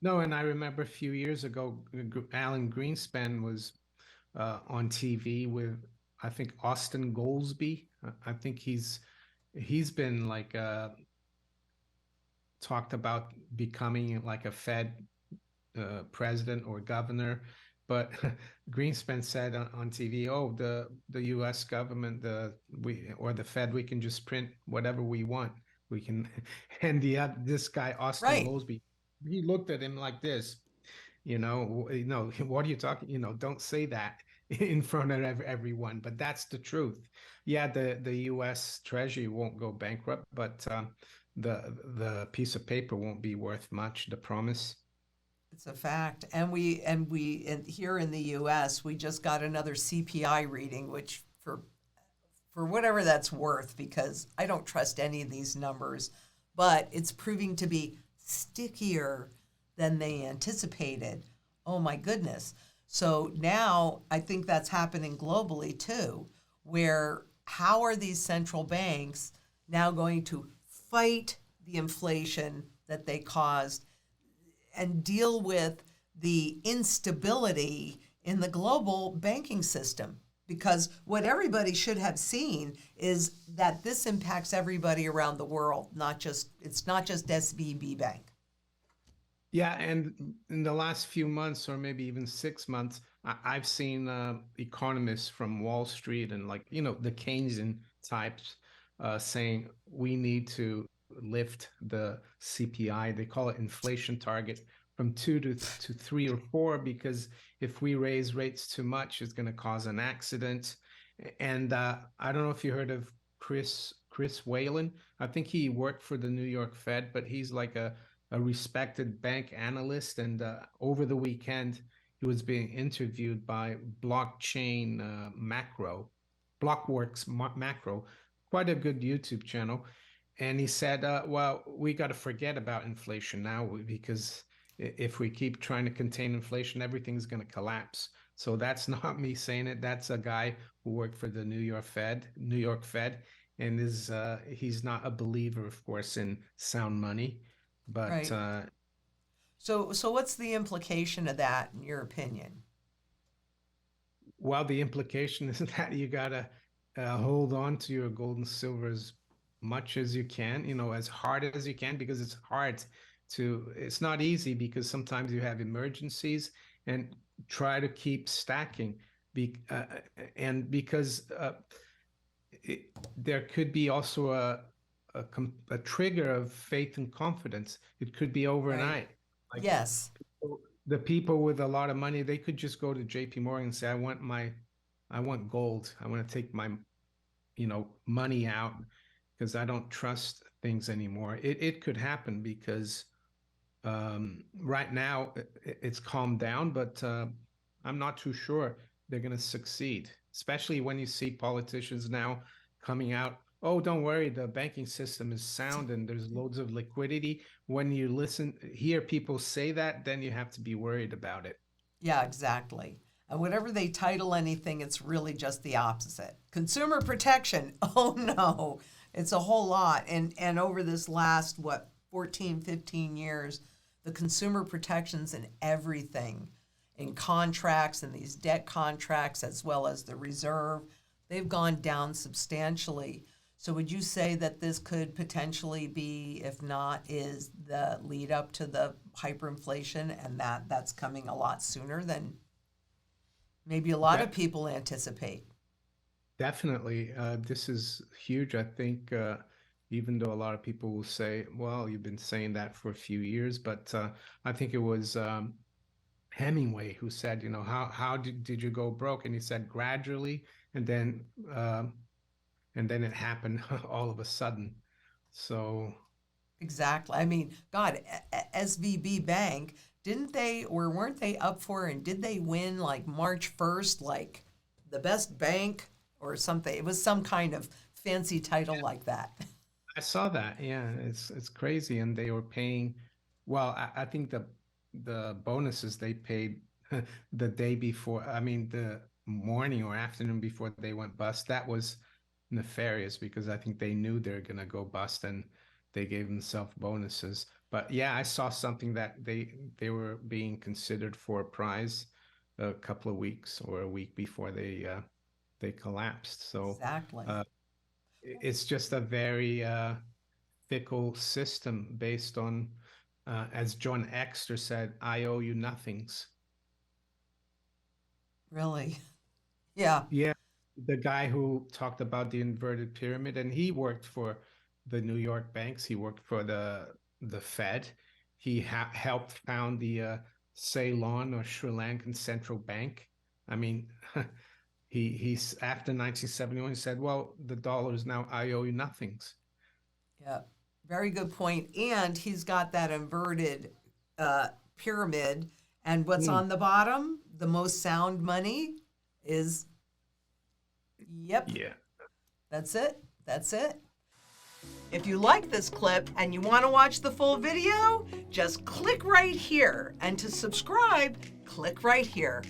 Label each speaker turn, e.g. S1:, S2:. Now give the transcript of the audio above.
S1: No, and I remember a few years ago, Alan Greenspan was on TV with, I think, Austin Goolsbee. I think he's been like talked about becoming like a Fed president or governor. But Greenspan said on TV, "Oh, the U.S. government, the we or the Fed, we can just print whatever we want. We can." And this guy Austin
S2: Right.
S1: Goolsbee, he looked at him like this. What are you talking? Don't say that in front of everyone. But that's the truth. Yeah, the U.S. Treasury won't go bankrupt, but the piece of paper won't be worth much. The promise.
S2: It's a fact. And here in the US, we just got another CPI reading, which for whatever that's worth, because I don't trust any of these numbers, but it's proving to be stickier than they anticipated. Oh my goodness. So now I think that's happening globally too, where how are these central banks now going to fight the inflation that they caused and deal with the instability in the global banking system? Because what everybody should have seen is that this impacts everybody around the world, it's not just SVB Bank.
S1: Yeah, and in the last few months, or maybe even 6 months, I've seen economists from Wall Street and the Keynesian types saying we need to lift the CPI. They call it inflation target from two to three or four, because if we raise rates too much, it's going to cause an accident. And I don't know if you heard of Chris Whalen. I think he worked for the New York Fed, but he's like a respected bank analyst. And over the weekend, he was being interviewed by Blockchain Blockworks Macro, quite a good YouTube channel. And he said, well, we got to forget about inflation now, because if we keep trying to contain inflation, everything's going to collapse. So that's not me saying it. That's a guy who worked for the New York Fed, and he's not a believer, of course, in sound money. But
S2: Right. So what's the implication of that in your opinion?
S1: Well, the implication is that you gotta hold on to your gold and silver as much as you can, as hard as you can, because it's not easy, because sometimes you have emergencies, and try to keep stacking. Be, and because there could be also a trigger of faith and confidence. It could be
S2: Right.
S1: overnight. Like
S2: Yes.
S1: the people with a lot of money, they could just go to JP Morgan and say, I want gold. I want to take my, money out, because I don't trust things anymore. It could happen, because right now it's calmed down, but I'm not too sure they're going to succeed, especially when you see politicians now coming out. Oh, don't worry, the banking system is sound and there's loads of liquidity. When you hear people say that, then you have to be worried about it.
S2: Yeah, exactly. And whatever they title anything, it's really just the opposite. Consumer protection. Oh no. It's a whole lot. And over this last 14, 15 years, the consumer protections in everything, in contracts and these debt contracts as well as the reserve, they've gone down substantially. So would you say that this could potentially be, if not, is the lead up to the hyperinflation, and that's coming a lot sooner than maybe a lot of
S1: That
S2: people anticipate?
S1: definitely, this is huge. I think even though a lot of people will say, well, you've been saying that for a few years, but I think it was Hemingway who said, how did you go broke? And he said gradually, and then it happened all of a sudden. So
S2: Exactly. I mean, God, SVB Bank, didn't they, or weren't they up for, and did they win like March 1st, like the best bank or something? It was some kind of fancy title like that.
S1: I saw that. Yeah, it's crazy, and they were paying. Well, I think the bonuses they paid the day before. I mean, the morning or afternoon before they went bust. That was nefarious, because I think they knew they're gonna go bust, and they gave themselves bonuses. But yeah, I saw something that they were being considered for a prize a couple of weeks or a week before they collapsed. So
S2: Exactly.
S1: uh, it's just a very fickle system based on, as John Exter said, "I owe you nothings."
S2: Really. Yeah.
S1: Yeah, the guy who talked about the inverted pyramid, and he worked for the New York banks. He worked for the Fed. He helped found the Ceylon or Sri Lankan Central Bank. I mean, he's after 1971, he said, "Well, the dollar is now I owe you nothings."
S2: Yeah. Very good point. And he's got that inverted pyramid. And what's
S1: Hmm.
S2: on the bottom? The most sound money is, yep,
S1: Yeah.
S2: that's it. That's it. If you like this clip and you want to watch the full video, just click right here. And to subscribe, click right here.